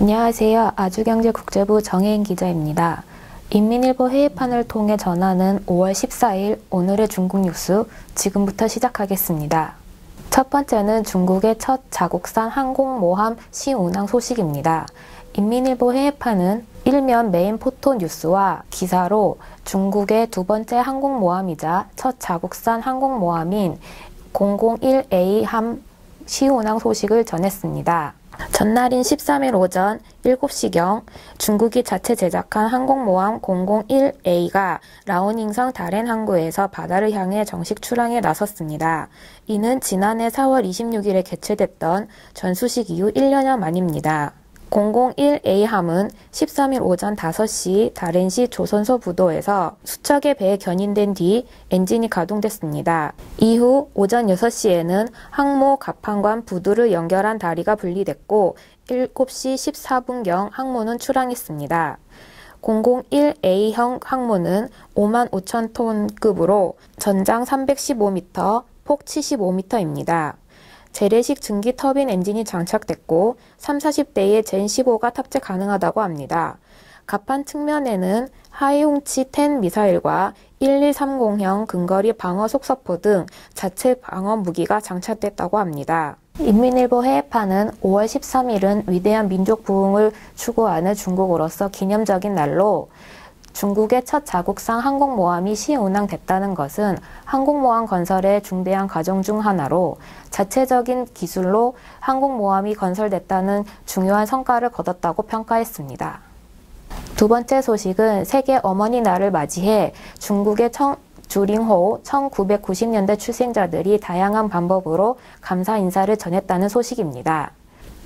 안녕하세요. 아주경제국제부 정혜인 기자입니다. 인민일보 해외판을 통해 전하는 5월 14일 오늘의 중국 뉴스 지금부터 시작하겠습니다. 첫 번째는 중국의 첫 자국산 항공모함 시운항 소식입니다. 인민일보 해외판은 일면 메인 포토 뉴스와 기사로 중국의 두 번째 항공모함이자 첫 자국산 항공모함인 001A 함 시운항 소식을 전했습니다. 전날인 13일 오전 7시경 중국이 자체 제작한 항공모함 001A가 라오닝성 다롄 항구에서 바다를 향해 정식 출항에 나섰습니다. 이는 지난해 4월 26일에 개최됐던 전수식 이후 1년여 만입니다. 001A 함은 13일 오전 5시 다롄시 조선소 부도에서 수척의 배에 견인된 뒤 엔진이 가동됐습니다. 이후 오전 6시에는 항모 갑판관 부두를 연결한 다리가 분리됐고 7시 14분경 항모는 출항했습니다. 001A형 항모는 55,000톤급으로 전장 315m, 폭 75m입니다. 재래식 증기 터빈 엔진이 장착됐고 30-40대의 젠15가 탑재 가능하다고 합니다. 갑판 측면에는 하이홍치-10 미사일과 1130형 근거리 방어 속사포 등 자체 방어 무기가 장착됐다고 합니다. 인민일보 해외판은 5월 13일은 위대한 민족 부흥을 추구하는 중국으로서 기념적인 날로 중국의 첫 자국산 항공모함이 시운항됐다는 것은 항공모함 건설의 중대한 과정 중 하나로 자체적인 기술로 항공모함이 건설됐다는 중요한 성과를 거뒀다고 평가했습니다. 두 번째 소식은 세계 어머니 날을 맞이해 중국의 주링호 1990년대 출생자들이 다양한 방법으로 감사 인사를 전했다는 소식입니다.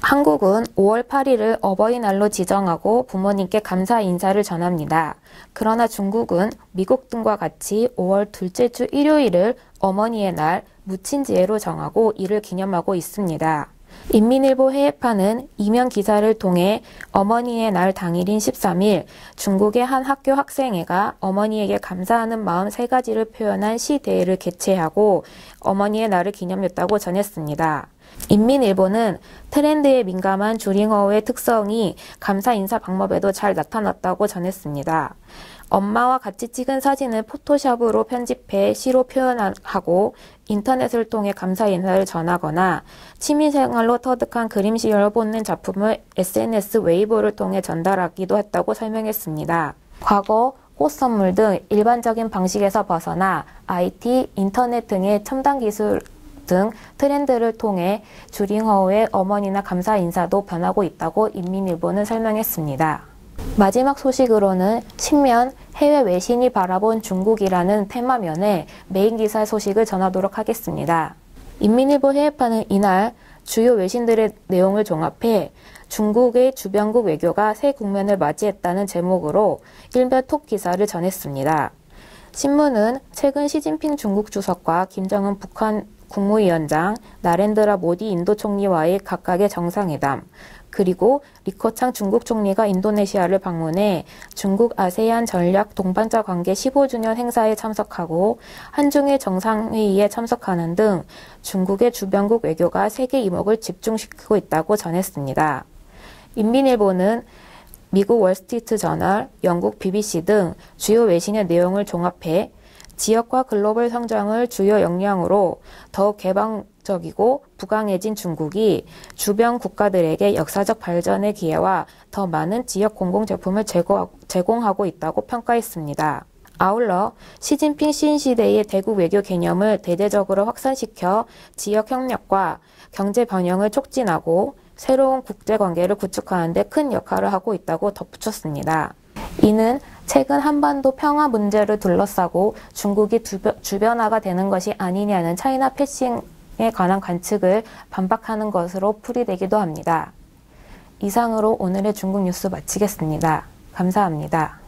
한국은 5월 8일을 어버이날로 지정하고 부모님께 감사 인사를 전합니다. 그러나 중국은 미국 등과 같이 5월 둘째 주 일요일을 어머니의 날, 무친지혜로 정하고 이를 기념하고 있습니다. 인민일보 해외판은 이면 기사를 통해 어머니의 날 당일인 13일 중국의 한 학교 학생회가 어머니에게 감사하는 마음 3가지를 표현한 시대회를 개최하고 어머니의 날을 기념했다고 전했습니다. 인민일보는 트렌드에 민감한 주링어의 특성이 감사 인사 방법에도 잘 나타났다고 전했습니다. 엄마와 같이 찍은 사진을 포토샵으로 편집해 시로 표현하고 인터넷을 통해 감사 인사를 전하거나 취미생활로 터득한 그림시를 뽐낸 작품을 SNS 웨이보를 통해 전달하기도 했다고 설명했습니다. 과거 꽃 선물 등 일반적인 방식에서 벗어나 IT, 인터넷 등의 첨단 기술 등 트렌드를 통해 주링허의 어머니나 감사 인사도 변하고 있다고 인민일보는 설명했습니다. 마지막 소식으로는 신면 해외 외신이 바라본 중국이라는 테마면에 메인 기사 소식을 전하도록 하겠습니다. 인민일보 해외판은 이날 주요 외신들의 내용을 종합해 중국의 주변국 외교가 새 국면을 맞이했다는 제목으로 일면 톡 기사를 전했습니다. 신문은 최근 시진핑 중국 주석과 김정은 북한 국무위원장, 나렌드라 모디 인도 총리와의 각각의 정상회담, 그리고 리커창 중국 총리가 인도네시아를 방문해 중국 아세안 전략 동반자 관계 15주년 행사에 참석하고 한중일 정상회의에 참석하는 등 중국의 주변국 외교가 세계 이목을 집중시키고 있다고 전했습니다. 인민일보는 미국 월스트리트 저널, 영국 BBC 등 주요 외신의 내용을 종합해 지역과 글로벌 성장을 주요 역량으로 더욱 개방적이고 부강해진 중국이 주변 국가들에게 역사적 발전의 기회와 더 많은 지역 공공제품을 제공하고 있다고 평가했습니다. 아울러 시진핑 신시대의 대국 외교 개념을 대대적으로 확산시켜 지역 협력과 경제 번영을 촉진하고 새로운 국제관계를 구축하는 데 큰 역할을 하고 있다고 덧붙였습니다. 이는 최근 한반도 평화 문제를 둘러싸고 중국이 주변화가 되는 것이 아니냐는 차이나 패싱에 관한 관측을 반박하는 것으로 풀이되기도 합니다. 이상으로 오늘의 중국 뉴스 마치겠습니다. 감사합니다.